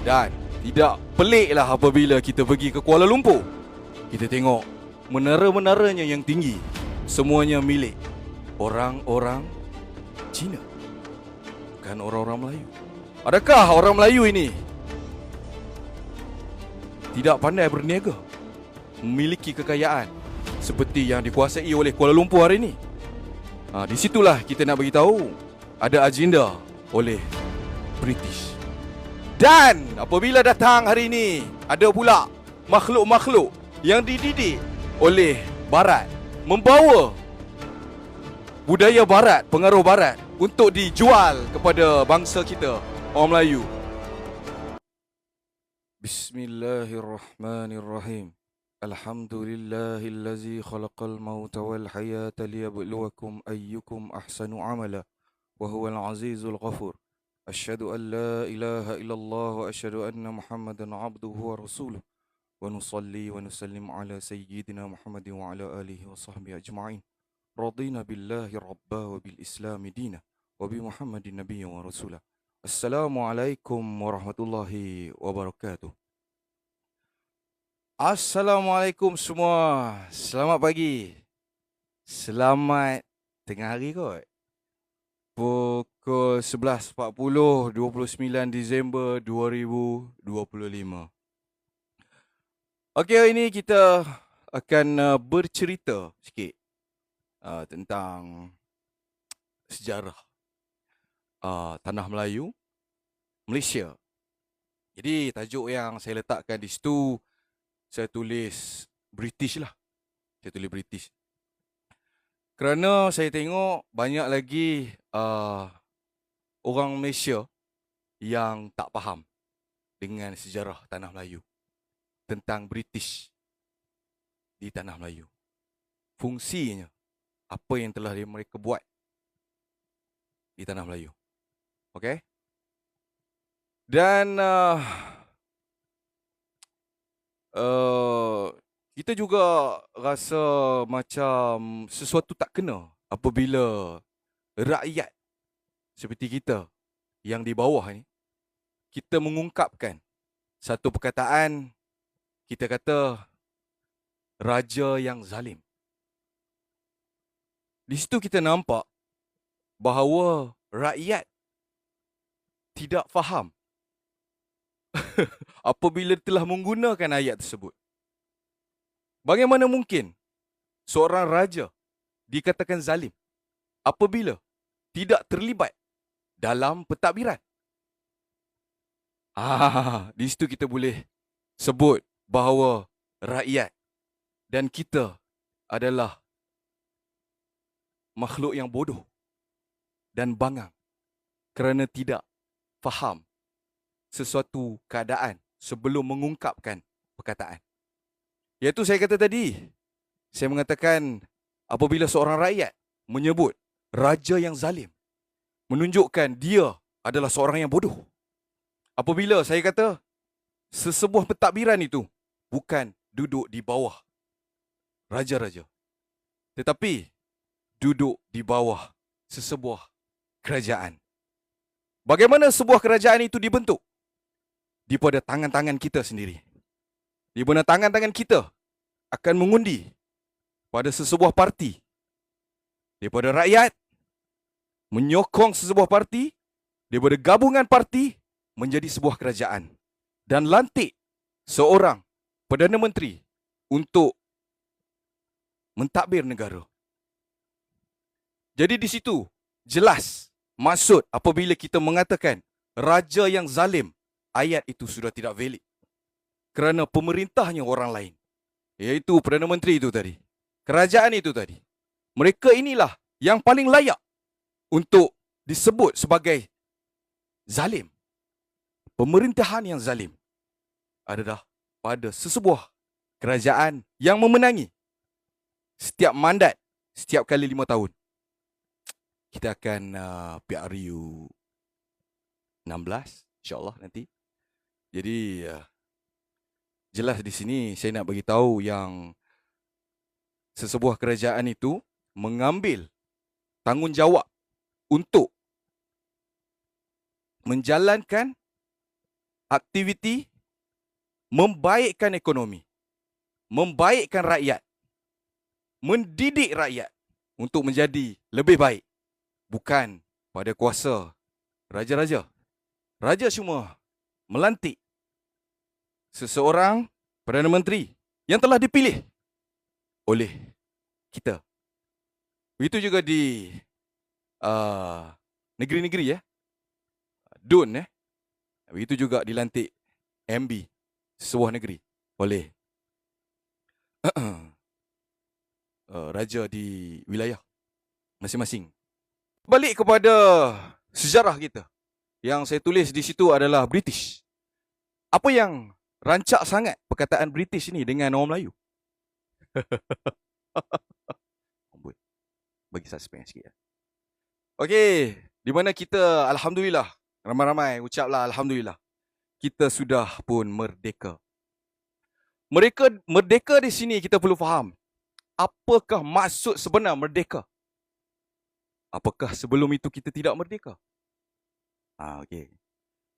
Dan tidak peliklah apabila kita pergi ke Kuala Lumpur, kita tengok menara-menaranya yang tinggi semuanya milik orang-orang Cina, bukan orang-orang Melayu. Adakah orang Melayu ini tidak pandai berniaga, memiliki kekayaan seperti yang dikuasai oleh Kuala Lumpur hari ini? Di situlah kita nak bagi tahu ada agenda oleh British. Dan apabila datang hari ini, ada pula makhluk-makhluk yang dididik oleh Barat membawa budaya Barat, pengaruh Barat untuk dijual kepada bangsa kita, orang Melayu. Bismillahirrahmanirrahim. Alhamdulillahillazi khalaqal mauta wal hayata liyabluwakum ayyukum ahsanu amala wa huwal azizul ghafur. Asyhadu an la ilaha illallah wa asyhadu anna Muhammadan abduhu wa rasuluh. Wa nusalli wa nusallim ala sayyidina Muhammadin wa ala alihi wa sahbihi ajma'in. Radina billahi rabba wa bil islami dina wa bi Muhammadin nabiyyan wa rasulah. Assalamualaikum warahmatullahi wabarakatuh. Assalamualaikum semua. Selamat pagi. Selamat tengah hari kot. Pukul 11.40, 29 Disember 2025. Okey, hari ini kita akan bercerita sikit tentang sejarah Tanah Melayu, Malaysia. Jadi tajuk yang saya letakkan di situ, saya tulis British lah. Saya tulis British. Kerana saya tengok banyak lagi orang Malaysia yang tak faham dengan sejarah Tanah Melayu, tentang British di Tanah Melayu. Fungsinya, apa yang telah mereka buat di Tanah Melayu. Okey? Dan kita juga rasa macam sesuatu tak kena apabila rakyat seperti kita yang di bawah ni, kita mengungkapkan satu perkataan, kita kata raja yang zalim. Di situ kita nampak bahawa rakyat tidak faham apabila telah menggunakan ayat tersebut. Bagaimana mungkin seorang raja dikatakan zalim apabila tidak terlibat dalam pentadbiran? Di situ kita boleh sebut bahawa rakyat dan kita adalah makhluk yang bodoh dan bangang kerana tidak faham sesuatu keadaan sebelum mengungkapkan perkataan. Iaitu saya kata tadi, saya mengatakan apabila seorang rakyat menyebut raja yang zalim, menunjukkan dia adalah seorang yang bodoh. Apabila saya kata sesebuah pentadbiran itu bukan duduk di bawah raja-raja, tetapi duduk di bawah sesebuah kerajaan. Bagaimana sebuah kerajaan itu dibentuk? Daripada tangan-tangan kita sendiri. Di mana tangan-tangan kita akan mengundi pada sesebuah parti. Daripada rakyat menyokong sesebuah parti, daripada gabungan parti menjadi sebuah kerajaan. Dan lantik seorang Perdana Menteri untuk mentadbir negara. Jadi di situ jelas maksud apabila kita mengatakan raja yang zalim, ayat itu sudah tidak valid. Kerana pemerintahnya orang lain, iaitu Perdana Menteri itu tadi, kerajaan itu tadi. Mereka inilah yang paling layak untuk disebut sebagai zalim. Pemerintahan yang zalim adalah pada sesebuah kerajaan yang memenangi setiap mandat, setiap kali 5 tahun. Kita akan PRU 16 insya-Allah nanti. Jadi jelas di sini saya nak bagi tahu yang sesebuah kerajaan itu mengambil tanggungjawab untuk menjalankan aktiviti membaikkan ekonomi, membaikkan rakyat, mendidik rakyat untuk menjadi lebih baik. Bukan pada kuasa raja-raja. Raja cuma melantik seseorang Perdana Menteri yang telah dipilih oleh kita. Begitu juga di negeri-negeri ya. DUN Begitu juga dilantik MB sebuah negeri oleh raja di wilayah masing-masing. Balik kepada sejarah kita. Yang saya tulis di situ adalah British. Apa yang rancak sangat perkataan British ini dengan orang Melayu? Bagi suspense sikit. Okey, di mana kita alhamdulillah, ramai-ramai ucaplah alhamdulillah. Kita sudah pun merdeka. Merdeka di sini kita perlu faham. Apakah maksud sebenar merdeka? Apakah sebelum itu kita tidak merdeka? Okey.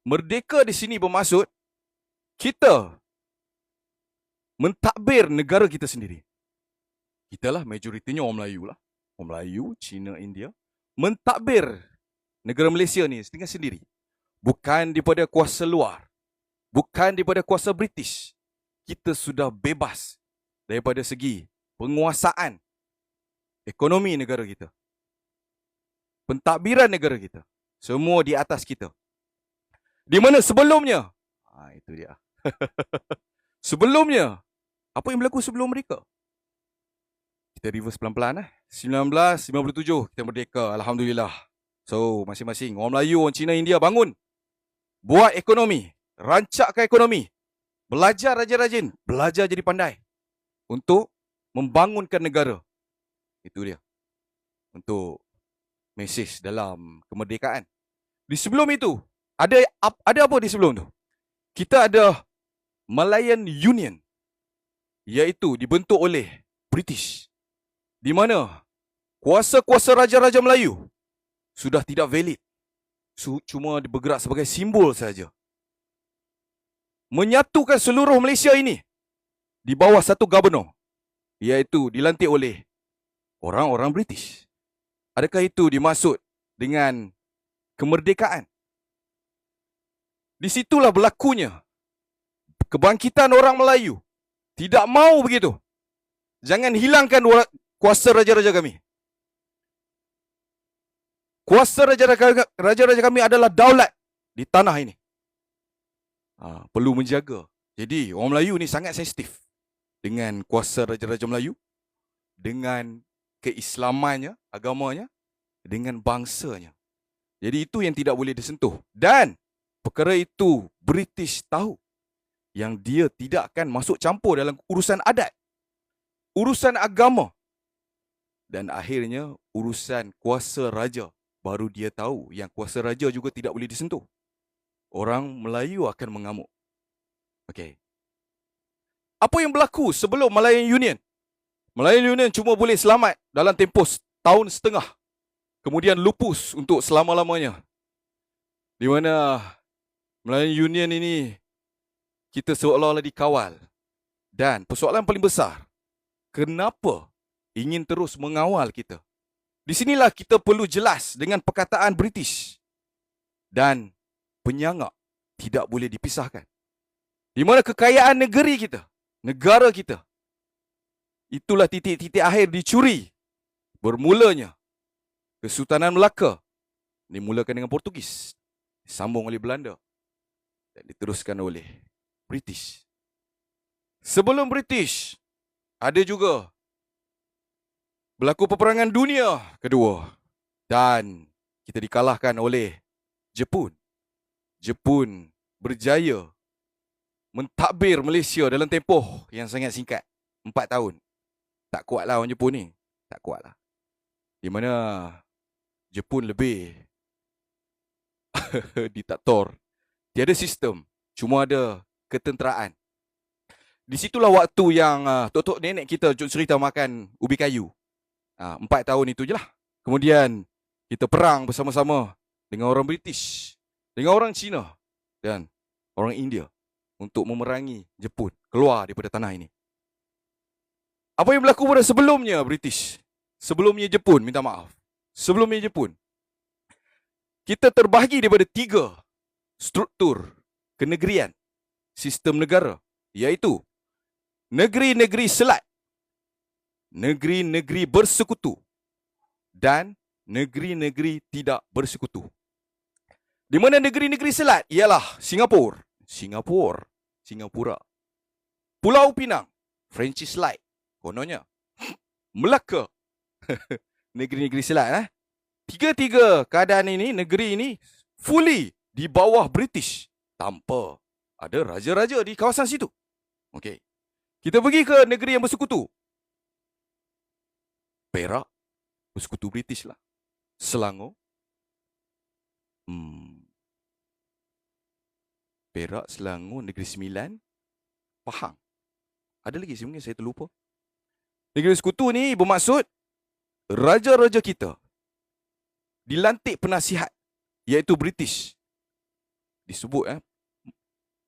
Merdeka di sini bermaksud kita mentadbir negara kita sendiri. Kita lah majoritinya orang Melayu lah. Orang Melayu, Cina, India. Mentadbir negara Malaysia ni dengan sendiri. Bukan daripada kuasa luar. Bukan daripada kuasa British. Kita sudah bebas daripada segi penguasaan ekonomi negara kita. Pentadbiran negara kita. Semua di atas kita. Di mana sebelumnya? Itu dia. Sebelumnya, apa yang berlaku sebelum mereka? Kita reverse pelan-pelan. 1957 kita merdeka. Alhamdulillah. So, masing-masing. Orang Melayu, orang Cina, India bangun. Buat ekonomi. Rancakkan ekonomi. Belajar rajin-rajin. Belajar jadi pandai. Untuk membangunkan negara. Itu dia. Untuk mesej dalam kemerdekaan. Di sebelum itu, ada apa di sebelum tu? Kita ada Malayan Union. Iaitu dibentuk oleh British. Di mana kuasa-kuasa raja-raja Melayu sudah tidak valid. Cuma bergerak sebagai simbol saja. Menyatukan seluruh Malaysia ini di bawah satu gubernur. Iaitu dilantik oleh orang-orang British. Adakah itu dimaksud dengan kemerdekaan? Di situlah berlakunya kebangkitan orang Melayu. Tidak mau begitu. Jangan hilangkan kuasa raja-raja kami. Kuasa raja-raja kami adalah daulat di tanah ini. Perlu menjaga. Jadi orang Melayu ni sangat sensitif dengan kuasa raja-raja Melayu, dengan keislamannya, agamanya, dengan bangsanya. Jadi itu yang tidak boleh disentuh. Dan perkara itu British tahu yang dia tidak akan masuk campur dalam urusan adat, urusan agama. Dan akhirnya urusan kuasa raja. Baru dia tahu yang kuasa raja juga tidak boleh disentuh. Orang Melayu akan mengamuk. Okey. Apa yang berlaku sebelum Malayan Union? Malayan Union cuma boleh selamat dalam tempoh tahun setengah. Kemudian lupus untuk selama-lamanya. Di mana Malayan Union ini kita seolah-olah dikawal. Dan persoalan paling besar, kenapa ingin terus mengawal kita? Di sinilah kita perlu jelas dengan perkataan British. Dan penyangak tidak boleh dipisahkan. Di mana kekayaan negeri kita, negara kita, itulah titik-titik akhir dicuri. Bermulanya Kesultanan Melaka dimulakan dengan Portugis, disambung oleh Belanda dan diteruskan oleh British. Sebelum British, ada juga berlaku peperangan dunia kedua dan kita dikalahkan oleh Jepun. Jepun berjaya mentadbir Malaysia dalam tempoh yang sangat singkat, 4 tahun. Tak kuatlah orang Jepun ni, tak kuatlah. Di mana Jepun lebih diktator. Tiada sistem, cuma ada ketenteraan. Di situlah waktu yang tok-tok nenek kita cerita makan ubi kayu. 4 tahun itu je lah. Kemudian kita perang bersama-sama dengan orang British, dengan orang Cina. Dan orang India untuk memerangi Jepun keluar daripada tanah ini. Apa yang berlaku pada sebelumnya British? Sebelumnya Jepun, minta maaf. Sebelumnya Jepun, kita terbahagi daripada 3 struktur kenegerian, sistem negara, iaitu negeri-negeri selat, negeri-negeri bersekutu dan negeri-negeri tidak bersekutu. Di mana negeri-negeri selat ialah Singapura, Pulau Pinang, Francis Light, kononnya, Melaka, negeri-negeri selat. Tiga-tiga keadaan ini, negeri ini fully di bawah British tanpa ada raja-raja di kawasan situ. Okey. Kita pergi ke negeri yang bersekutu. Perak, bersekutu British lah. Selangor. Perak, Selangor, Negeri Sembilan, Pahang. Ada lagi sebenarnya saya terlupa. Negeri sekutu ni bermaksud raja-raja kita dilantik penasihat, iaitu British. Disebut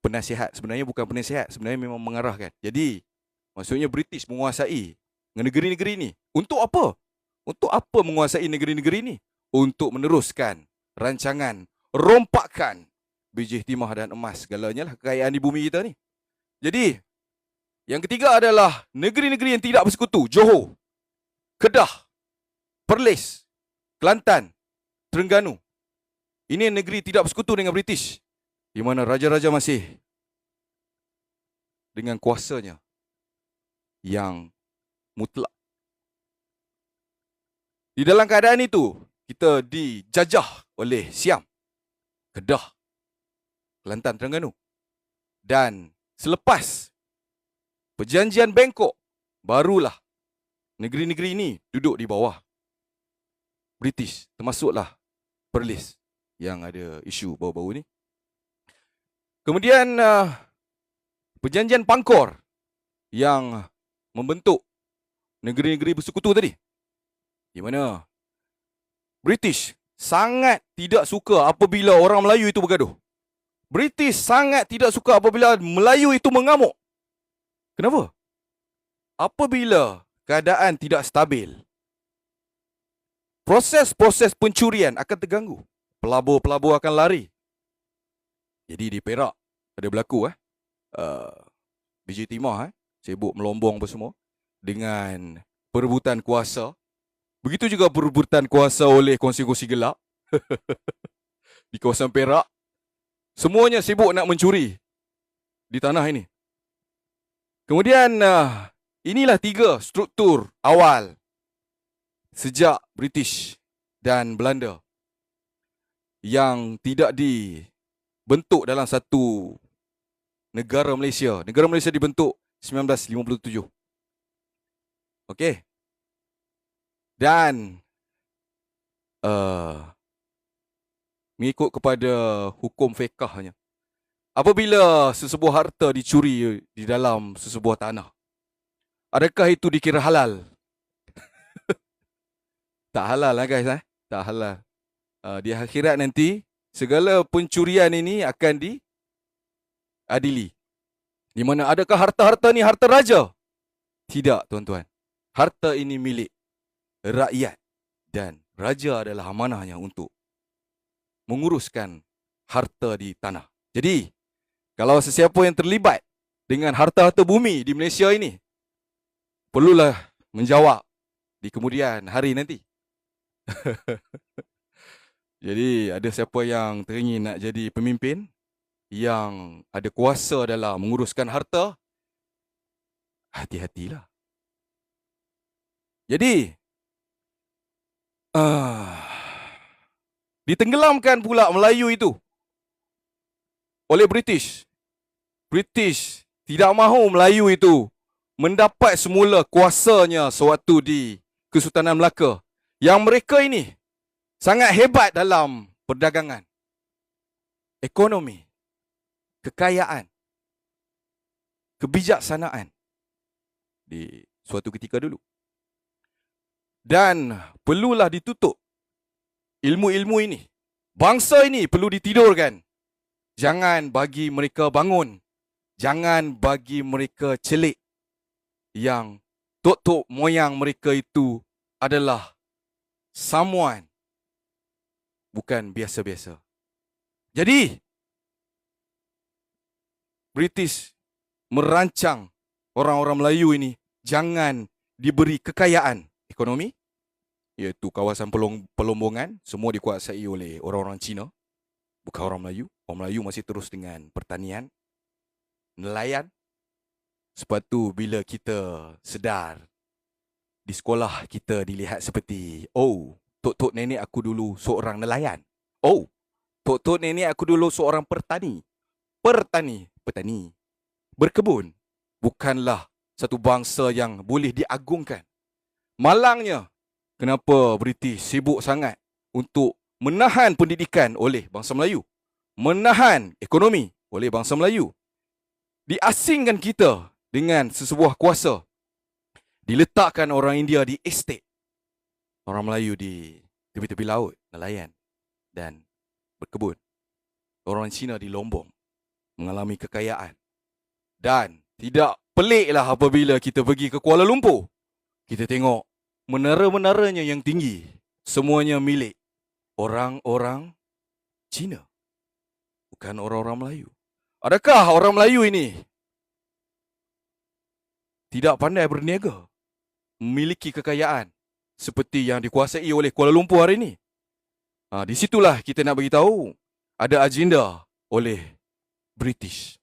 penasihat, sebenarnya bukan penasihat, sebenarnya memang mengarahkan. Jadi, maksudnya British menguasai negeri-negeri ini. Untuk apa? Untuk apa menguasai negeri-negeri ini? Untuk meneruskan rancangan rompakan biji timah dan emas, segalanya lah kekayaan di bumi kita ni. Jadi, yang ketiga adalah negeri-negeri yang tidak bersekutu. Johor, Kedah, Perlis, Kelantan, Terengganu. Ini negeri tidak bersekutu dengan British, di mana raja-raja masih dengan kuasanya yang mutlak. Di dalam keadaan itu, kita dijajah oleh Siam, Kedah, Kelantan, Terengganu. Dan selepas Perjanjian Bangkok, barulah negeri-negeri ini duduk di bawah British, termasuklah Perlis yang ada isu baru-baru ni. Kemudian Perjanjian Pangkor yang membentuk negeri-negeri bersekutu tadi, di mana British sangat tidak suka apabila orang Melayu itu bergaduh. British sangat tidak suka apabila Melayu itu mengamuk. Kenapa? Apabila keadaan tidak stabil, proses-proses pencurian akan terganggu. Pelabur-pelabur akan lari. Jadi di Perak ada berlaku biji timah sibuk melombong apa semua dengan perebutan kuasa. Begitu juga perebutan kuasa oleh kongsi-kongsi gelap di kawasan Perak. Semuanya sibuk nak mencuri di tanah ini. Kemudian inilah 3 struktur awal sejak British dan Belanda yang tidak dibentuk dalam satu negara Malaysia. Negara Malaysia dibentuk 1957. Okey. Dan mengikut kepada hukum fiqahnya, apabila sesebuah harta dicuri di dalam sesebuah tanah, adakah itu dikira halal? Tak halal lah guys. Tak halal. Di akhirat nanti, segala pencurian ini akan diadili. Di mana adakah harta-harta ni harta raja? Tidak tuan-tuan. Harta ini milik rakyat. Dan raja adalah amanahnya untuk menguruskan harta di tanah. Jadi, kalau sesiapa yang terlibat dengan harta-harta bumi di Malaysia ini, perlulah menjawab di kemudian hari nanti. Jadi, ada siapa yang teringin nak jadi pemimpin yang ada kuasa dalam menguruskan harta, hati-hatilah. Jadi, ditenggelamkan pula Melayu itu oleh British. British tidak mahu Melayu itu mendapat semula kuasanya sewaktu di Kesultanan Melaka. Yang mereka ini sangat hebat dalam perdagangan, ekonomi, kekayaan, kebijaksanaan di suatu ketika dulu. Dan perlulah ditutup ilmu-ilmu ini. Bangsa ini perlu ditidurkan. Jangan bagi mereka bangun. Jangan bagi mereka celik yang tok-tok moyang mereka itu adalah someone, bukan biasa-biasa. Jadi, British merancang orang-orang Melayu ini jangan diberi kekayaan ekonomi, iaitu kawasan pelombongan, semua dikuasai oleh orang-orang Cina, bukan orang Melayu. Orang Melayu masih terus dengan pertanian, nelayan. Sebab tu bila kita sedar, di sekolah kita dilihat seperti, oh, tok-tok nenek aku dulu seorang nelayan. Oh, tok-tok nenek aku dulu seorang petani. Berkebun. Bukanlah satu bangsa yang boleh diagungkan. Malangnya, kenapa British sibuk sangat untuk menahan pendidikan oleh bangsa Melayu, menahan ekonomi oleh bangsa Melayu, diasingkan kita dengan sesebuah kuasa, diletakkan orang India di estate, orang Melayu di tepi-tepi laut, nelayan dan berkebun, orang Cina di Lombok mengalami kekayaan. Dan tidak peliklah apabila kita pergi ke Kuala Lumpur, kita tengok menara-menaranya yang tinggi, semuanya milik orang-orang Cina, bukan orang-orang Melayu. Adakah orang Melayu ini tidak pandai berniaga, memiliki kekayaan seperti yang dikuasai oleh Kuala Lumpur hari ini? Di situlah kita nak beritahu ada agenda oleh British.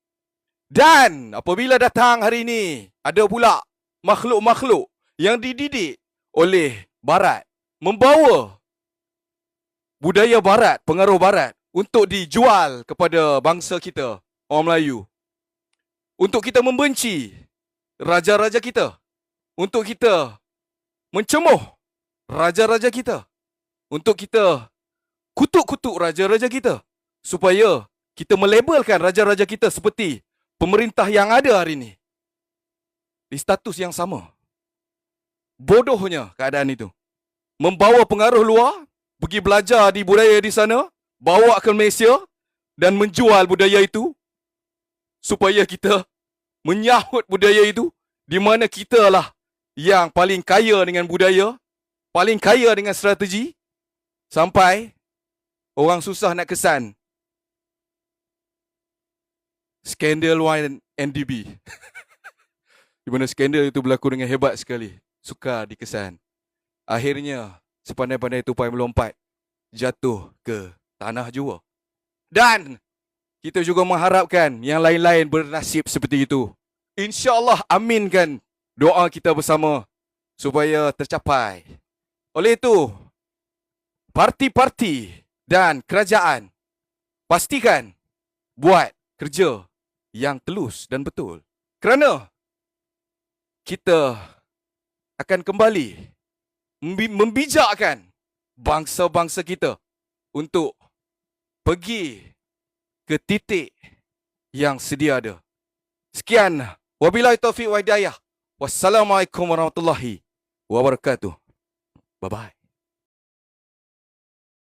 Dan apabila datang hari ini, ada pula makhluk-makhluk yang dididik oleh Barat, membawa budaya Barat, pengaruh Barat untuk dijual kepada bangsa kita, orang Melayu. Untuk kita membenci raja-raja kita, untuk kita mencemuh raja-raja kita, untuk kita kutuk-kutuk raja-raja kita, supaya kita melabelkan raja-raja kita seperti pemerintah yang ada hari ini, di status yang sama. Bodohnya keadaan itu. Membawa pengaruh luar, pergi belajar di budaya di sana, bawa ke Malaysia dan menjual budaya itu, supaya kita menyahut budaya itu, di mana kita lah yang paling kaya dengan budaya, paling kaya dengan strategi, sampai orang susah nak kesan skandal YNDB. Di mana skandal itu berlaku dengan hebat sekali, sukar dikesan. Akhirnya sepandai-pandai tupai melompat, jatuh ke tanah jua. Dan kita juga mengharapkan yang lain-lain bernasib seperti itu. InsyaAllah aminkan doa kita bersama supaya tercapai. Oleh itu, parti-parti dan kerajaan pastikan buat kerja yang telus dan betul. Kerana kita akan kembali membijakkan bangsa-bangsa kita untuk pergi ke titik yang sedia ada. Sekian. Wabillahi taufiq wa hidayah. Wassalamualaikum warahmatullahi wabarakatuh. Bye-bye.